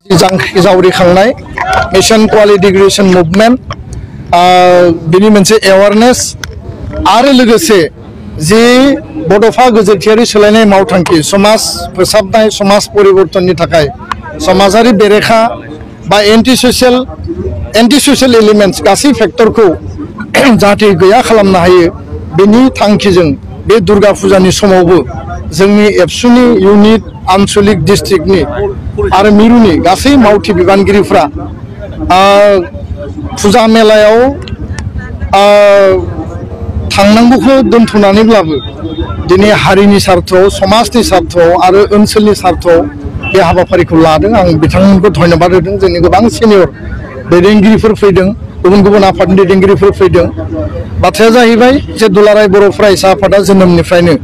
जावरिखांनाय mission qualification movement बिनि मोनसे awareness आरो लोगोसे जे बड'फा गोजोनथियारि सोलायनाय मावथांखि समाज फोसाबनाय समाज परिवर्तननि थाखाय समाजारि बेरेखा बा एन्टि ससियेल एलिमेन्ट्स गासै फेक्टरखौ जाहाथे गैया खालामनो हायो बेनि थांखिजों बे दुर्गा फुजानि समावबो जोंनि एबसुनि इउनिट आनसलिक डिस्ट्रिक्टनि आरो मिरुनि गासै मावथि बिबानगिरिफ्रा फुजा मेलायाव थांनांगौखौ दोनथ'नानैब्लाबो दिनै हारिनि स्वार्थआव समाजनि स्वार्थआव आरो ओनसोलनि स्वार्थआव बे हाबाफारिखौ लादों। आं बिथांमोनखौ धन्यबाद होदों। जोंनि गोबां सिनियर दैदेनगिरिफोर फैदों, गुबुन गुबुन आफादनि दैदेनगिरिफोर फैदों। बाथ्राया जाहैबाय जे दुलाराय बर' फरायसा आफादा जोनोमनिफ्रायनो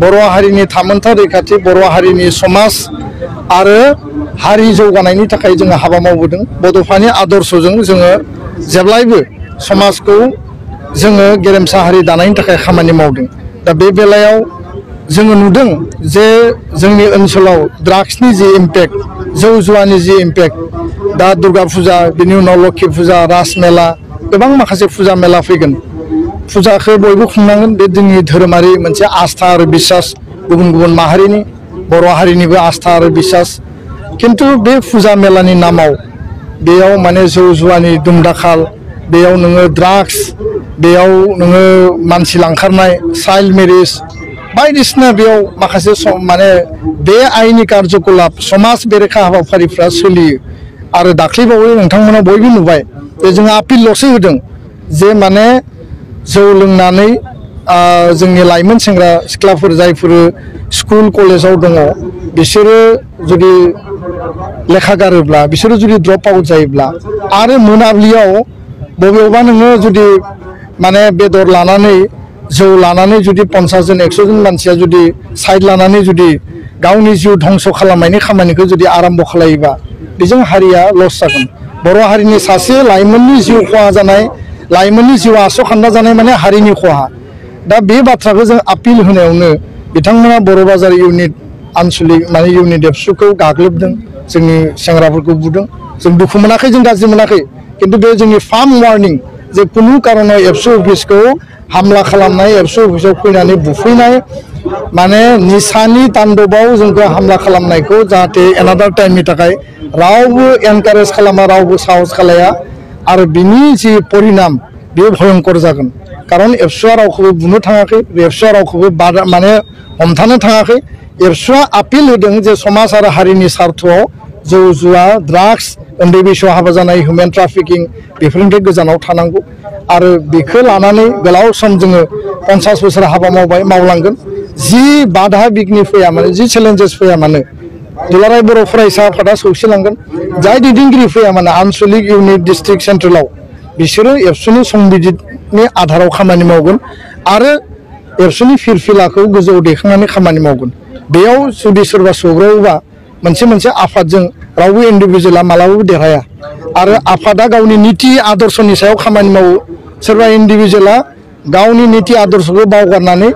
बर' हारिनि थामोनथा रैखाथि, बर' हारिनि समाज आरो हारि जौगानायनि थाखाय जोङो हाबा मावबोदों। बड'फानि आदर्शजों जोङो जेब्लायबो समाजखौ जोङो गेरेमसा हारि दानायनि थाखाय खामानि मावदों। दा बे बेलायाव जोङो नुदों जे जोंनि ओनसोलाव ड्राग्सनि जि इम्पेक्ट, जौ जुवानि जि इम्पेक्ट, दा दुर्गा फुजा, बिनि उनाव लक्षी फुजा, राज मेला, गोबां माखासे फुजा मेला फैगोन। फुजाखौ बयबो खुंनांगोन। बे जोंनि धोरोमारि मोनसे आस्था आरो बिश्वास, गुबुन गुबुन माहारिनि बर' हारिनिबो आस्था आरो बिश्वास। किन्तु बे फुजा मेलानि नामाव बेयाव माने जौ जुवानि दुमदाखाल, बेयाव नोङो ड्राग्स, बेयाव नोङो मानसि लांखारनाय, चाइल्ड मेरिज बायदिसिना बेयाव माखासे माने बे आयेननि कार्यकलाप समाज बेरेखा हाबाफारिफ्रा सोलियो। आरो दाख्लैबावै नोंथांमोना बयबो नुबाय जे जोङो आपिलल'सो होदों जे माने जौ लोंनानै जोंनि लाइमोन सेंग्रा सिख्लाफोर जायफोर स्कुल कलेजाव दङ बिसोरो जुदि लेखा गारोब्ला, बिसोरो जुदि ड्रप आउट जायोब्ला आरो मोनाबिलियाव बबेयावबा नोङो जुदि माने बेदर लानानै जौ लानानै जुदि 50 जन 100 जन मानसिया जुदि साइड लानानै जुदि गावनि जिउ धंस खालामनायनि खामानिखौ जुदि आरम्भ खालायोबा बेजों हारिया लस जागोन। बर' हारिनि सासे लाइमोननि जिउ खहा जानाय, लाइमोननि जिउआ आसखान्दा जानाय माने हारिनि खहा। दा बे बाथ्राखौ जों आपिल होनायावनो बिथांमोना बर' बाजार इउनिट आनसलिक माने इउनिट एबसुखौ गाग्लोबदों, जोंनि सेंग्राफोरखौ बुदों। जों दुखु मोनाखै, जों गाज्रि मोनाखै, किन्तु बे जोंनि फार्म वार्निं जे कुनु कारनाव एबसु अफिसखौ हामला खालामनाय, एबसु अफिसाव फैनानै बुफैनाय, माने निसानि तान्दबाव जोंखौ हामला खालामनायखौ जाहाथे एनादार टाइमनि थाखाय रावबो एनकारेज खालामा, रावबो साहस खालाया। आरो बिनि जि परिणाम बेयो भयंकर जागोन। कारन एबसुआ रावखौबो बुनो थाङाखै, एबसुआ रावखौबो माने हमथानो थाङाखै। एबसुआ आपिल होदों जे समाज आरो हारिनि स्वार्थआव जौ जुवा, ड्राग्स, उन्दै बैसोआव हाबा जानाय, हिउमेन ट्राफिकिं बेफोरनिफ्राय गोजानाव थानांगौ। आरो बेखौ लानानै गोलाव सम जोङो 50 बोसोर हाबा मावबाय, मावलांगोन। जि बाधा बिघ्नि फैया मानो, जि चेलेन्जेस फैया मानो दुलाराय बर' फरायसा आफादा सौसिलांगोन। जाय दैदेनगिरि फैया मानो आनसलिक इउनिट डिस्ट्रिक्ट सेन्ट्रेलाव बिसोरो एबसुनि संबिजितनि आधाराव खामानि मावगोन आरो एबसुनि फिरफिलाखौ गोजौआव दैखांनानै खामानि मावगोन। बेयाव जुदि सोरबा सौग्रावोबा मोनसे आफादजों रावबो इन्डिभिजुवेला मालाबाबो देरहाया। आरो आफादा गावनि नीति आदर्शनि सायाव खामानि मावो। सोरबा इन्डिभिजुवेला गावनि नीति आदर्शखौ बावगारनानै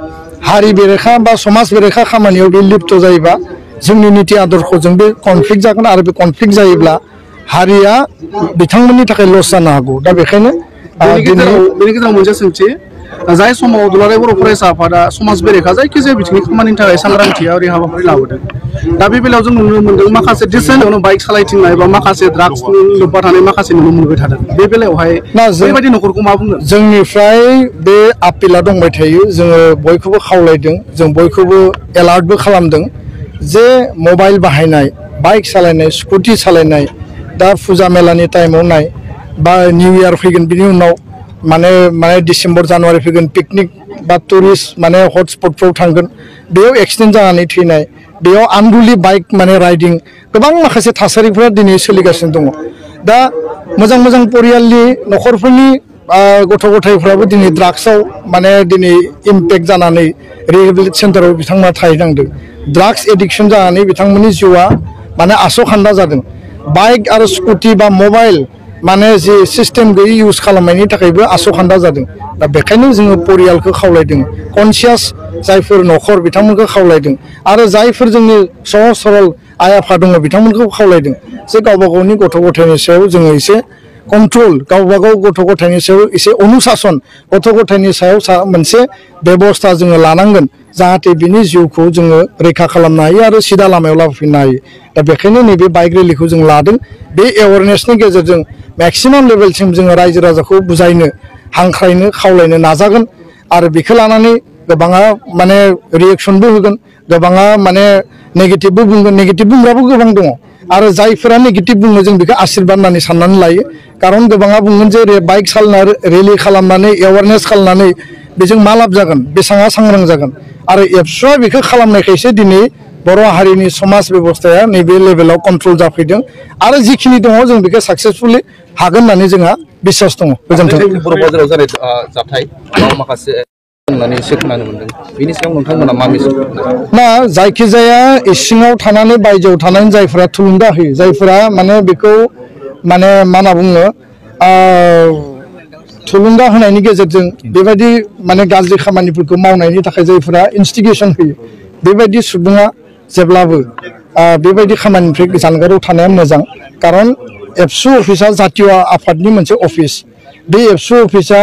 हारि बेरेखा बा समाज बेरेखा खामानियाव बे लिप्त जायोबा जोंनि नीति आदर्शजों बे कनफ्लिक्ट जागोन। आरो बे कनफ्लिक्ट जायोब्ला हारिया बिथांमोननि थाखाय लस जानो हागौ। दा बेखायनो बेनि गेजेराव मोनसे सोंथि, जाय समाव दुलाराय बर' फरायसा आफादा समाज बेरेखा जायखिजाया बिथिंनि खामानिनि थाखाय सांग्रांथियारि हाबाफारि लाबोदों। दा बे बेलायाव जों नुनो मोन्दों माखासे डिसेन्टआवनो बाइक सालायथिंनाय बा माखासे ड्राग्स लोब्बा थानाय माखासे नुनो मोनबाय थादों। बे बेलायावहाय बेबायदि न'खरखौ मा बुंगोन? जोंनिफ्राय बे आपिला दंबाय थायो। जोङो बयखौबो खावलायदों, जों बयखौबो एलार्टबो खालामदों जे मबाइल बाहायनाय, बाइक सालायनाय, स्कुटि सालायनाय, दा फुजा मेलानि टाइमाव नाय बा निउ इयार फैगोन, बिनि उनाव माने डिसेम्बर जानुवारि फैगोन, पिकनिक बा टुरिस्ट माने हटस्पटफ्राव थांगोन, बेयाव एक्सिडेन्ट जानानै थैनाय, बेयाव आनरुलि बाइक माने राइडिं, गोबां माखासे थासारिफोरा दिनै सोलिगासिनो दङ। दा मोजां परियालनि न'खरफोरनि गथ' गथायफ्राबो दिनै ड्राग्सआव माने दिनै इम्पेक्ट जानानै रिहेबिलिट सेन्टाराव बिथांमोना थाहैनांदों। ड्राग्स एडिक्सन जानानै बिथांमोननि जिउआ माने आसखान्दा जादों। बाइक आरो स्कुटि बा मबाइल माने जि सिस्टेम गैयै इउज खालामनायनि थाखायबो आसखान्दा जादों। दा बेखायनो जोङो परियालखौ खावलायदों, कनसियास जायफोर न'खर बिथांमोनखौ खावलायदों। आरो जायफोर जोंनि सहज सरल आइ आफा दङ बिथांमोनखौ खावलायदों जे गावबा गावनि गथ' गथायनि सायाव जोङो एसे कन्ट्रोल गावबा गाव गथ' गथायनि सायाव एसे अनुशासन गथ' गथायनि सायाव मोनसे बेबस्था जोङो लानांगोन जाहाथे बिनि जिउखौ जोङो रैखा खालामनो हायो आरो सिदा लामायाव लाबोफिननो हायो दा बेखायनो नैबे बाइक रेलिखौ जों लादों बे एवारनेसनि गेजेरजों मेक्सिमाम लेभेलसिम जोङो रायजो राजाखौ बुजायनो हांख्रायनो खावलायनो नाजागोन आरो बेखौ लानानै गोबाङा माने रिएक्शनबो होगोन गोबाङा माने नेगेटिभबो बुंगोन नेगेटिभ बुंग्राबो गोबां दङ आरो जायफोरा नेगेटिभ बुङो जों बेखौ आशीर्बाद होननानै साननानै लायो कारन गोबाङा बुंगोन जे बाइक सालायना रेलि खालामनानै एवारनेस खालामनानै बेजों मा लाब जागोन बेसेबां सांग्रां जागोन आरो एबसुआ बेखौ खालामनायखायसो दिनै बर' हारिनि समाज बेबस्थाया नैबे लेभेलाव कन्ट्रोल जाफैदों आरो जिखिनि दङ जों बेखौ साक्सेसफुलि हागोन होननानै जोंहा बिश्वास दङ गोजोन्थों बर' बाजाराव जानाय जाथाय माखासे होननानै एसे खोनानो मोनदों बेनि सायाव नोंथांमोना मा मिजिं ना जायखिजाया इसिङाव थानानै बायजोआव थानानै जायफोरा थुलुंगा होयो जायफोरा माने बेखौ माने मा होनना बुङो थुलुंगा होनायनि गेजेरजों बेबायदि माने गाज्रि खामानिफोरखौ मावनायनि थाखाय जायफोरा इन्स्टिगेसन होयो बेबायदि सुबुङा जेब्लाबो बेबायदि खामानिनिफ्राय जानगाराव थानाया मोजां कारन एबसु अफिसा जातीय आफादनि मोनसे अफिस बे एबसु अफिसा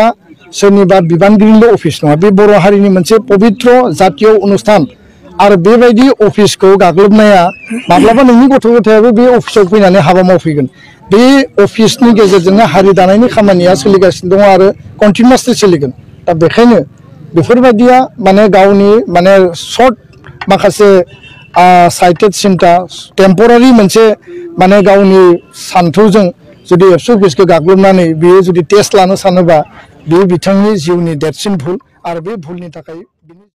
सोरनिबा बिबानगिरिनिल' अफिस नङा बे बर' हारिनि मोनसे पबित्र जातीय अनुष्ठान आरो बेबायदि अफिसखौ गाग्लोबनाया माब्लाबा नोंनि गथ' गथायाबो बे अफिसाव फैनानै हाबा मावफैगोन बे अफिसनि गेजेरजोंनो हारि दानायनि खामानिया सोलिगासिनो दङ आरो कन्टिनिउसलि सोलिगोन दा बेखायनो बेफोरबायदिया माने गावनि माने सर्ट माखासे साइटेड सिन्था टेम्परारि मोनसे माने गावनि सान्थौजों जुदि एबसु अफिसखौ गाग्लोबनानै बियो जुदि टेस्ट लानो सानोबा बे बिथांनि जिउनि देरसिन भुल आरो बे भुलनि थाखाय